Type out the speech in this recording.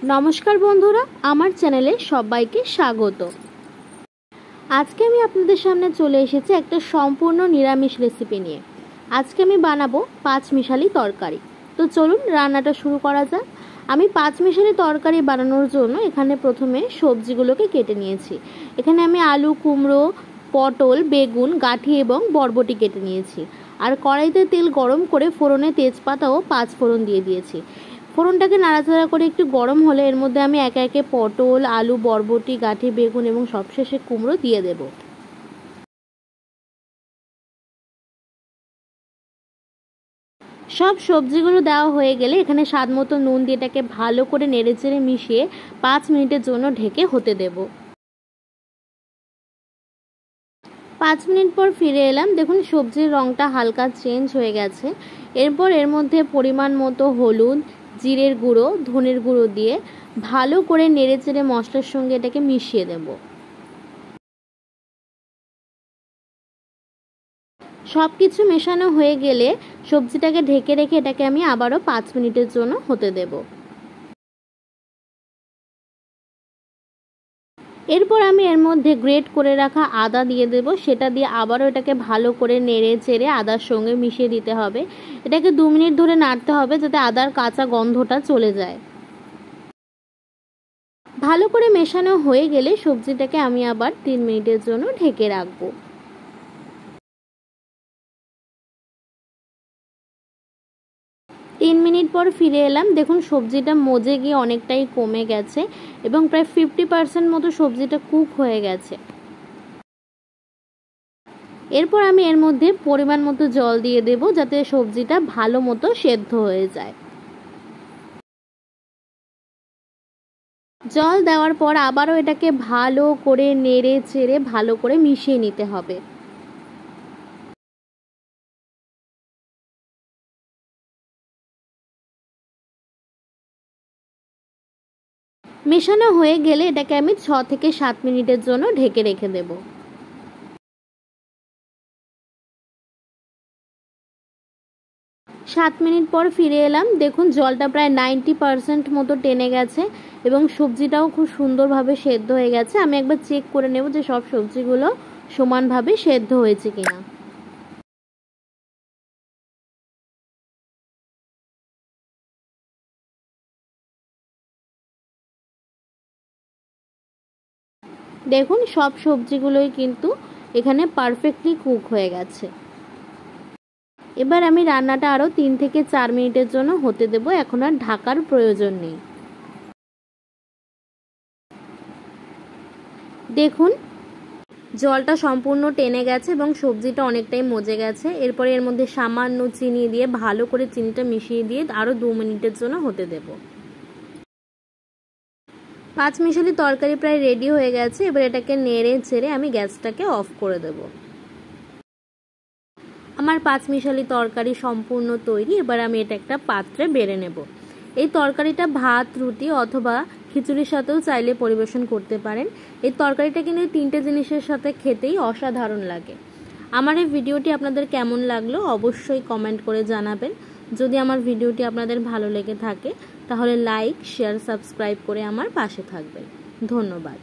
नमस्कार बंधुरा आमार चैनेले सबाइके स्वागत। आज के आमी आपनादेर सामने चले एसेछि एकटा सम्पूर्ण निरामिष रेसिपि निये। आज के आमी बानाबो पाँचमिशाली तरकारी। तो चलुन रान्नाटा शुरू करा जाक। आमी पाँचमिशाली तरकारी बानानोर जोन्नो एखाने प्रथमे सब्जिगुलोके केटे नियेछि। एखाने आमी आलू कुमड़ो पटल बेगुन गाठी एबं बरबटी केटे नियेछि और कड़ाइते तेल गरम करे फोड़ने तेजपाता ओ पाँच फोड़न दिए दिएछि। फोड़नटाके नाड़ाचाड़ा करे एकटु गरम होले एर मध्य आमी एके एके पटल आलू बरबटी गाठी बेगुन एबं सबशेषे कुमड़ो दिए देब। सब सब्जिगुलो देওয়া হয়ে গেলে এখানে স্বাদমতো নুন দিয়ে এটাকে ভালো করে নেড়েচেড়ে মিশিয়ে 5 মিনিটের জন্য ঢেকে হতে দেব। 5 মিনিট পর ফিরে এলাম। দেখুন সবজির রংটা হালকা চেঞ্জ হয়ে গেছে। এরপর এর মধ্যে পরিমাণ মতো হলুদ জিরের গুঁড়ো ধনের গুঁড়ো দিয়ে ভালো করে নেড়েচেড়ে মশলার সঙ্গে এটাকে মিশিয়ে দেব। সবকিছু মেশানো হয়ে গেলে সবজিটাকে ঢেকে রেখে এটাকে আমি আবারও 5 মিনিটের জন্য হতে দেব। এরপর আমি এর মধ্যে গ্রেট করে রাখা আদা দিয়ে দেব। সেটা দিয়ে আবারও এটাকে ভালো করে নেড়ে চেড়ে আদার সঙ্গে মিশিয়ে দিতে হবে। এটাকে 2 মিনিট ধরে নাড়তে হবে যাতে আদার কাঁচা গন্ধটা চলে যায়। ভালো করে মেশানো হয়ে গেলে সবজিটাকে আমি আবার 3 মিনিটের জন্য ঢেকে রাখবো। तीन मिनट पर फिरे एलाम। देखुन सब्जिटा मजे गिये अनेकटाई कमे गेছে এবং প্রায় 50% মতো সবজিটা কুক হয়ে গেছে। এরপর আমি এর মধ্যে পরিমাণ মতো জল দিয়ে দেব যাতে সবজিটা ভালো মতো সেদ্ধ হয়ে যায়। জল দেওয়ার পর আবারও এটাকে ভালো করে নেড়ে চেড়ে ভালো করে মিশিয়ে নিতে হবে। মেশানো হয়ে গেলে এটাকে আমি 6 থেকে 7 মিনিটের জন্য ঢেকে রেখে দেব। 7 মিনিট পর ফিরে এলাম। দেখুন জলটা প্রায় 90% মতো টেনে গেছে এবং সবজিটাও খুব সুন্দরভাবে সেদ্ধ হয়ে গেছে। আমি একবার চেক করে নেব যে সব সবজিগুলো সমানভাবে সেদ্ধ হয়েছে কিনা। দেখুন সব সবজিগুলোই কিন্তু এখানে পারফেক্টলি কুক হয়ে গেছে। এবার আমি রান্নাটা আরো 3 থেকে 4 মিনিটের জন্য হতে দেব। এখন আর ঢাকার প্রয়োজন নেই। দেখুন জলটা সম্পূর্ণ টেনে গেছে এবং সবজিটা অনেকটাই মজে গেছে। এরপরে এর মধ্যে সামান্য চিনি দিয়ে ভালো করে চিনিটা মিশিয়ে দিয়ে আরো 2 মিনিটের জন্য হতে দেব। পাঁচমিশালি তরকারি প্রায় রেডি হয়ে গেছে। এবার এটাকে নেড়ে চেড়ে আমি গ্যাসটাকে অফ করে দেব। আমার পাঁচমিশালি তরকারি সম্পূর্ণ তৈরি। এবার আমি এটা একটা পাত্রে বেড়ে নেব। এই তরকারিটা ভাত রুটি অথবা খিচুড়ির সাথেও চাইলে পরিবেশন করতে পারেন। এই তরকারিটা কিন্তু 3টে জিনিসের সাথে খেতেই অসাধারণ লাগে। আমার এই ভিডিওটি আপনাদের কেমন লাগলো অবশ্যই কমেন্ট করে জানাবেন। যদি আমার ভিডিওটি আপনাদের ভালো লেগে থাকে তাহলে লাইক শেয়ার সাবস্ক্রাইব করে আমার পাশে থাকবেন। ধন্যবাদ।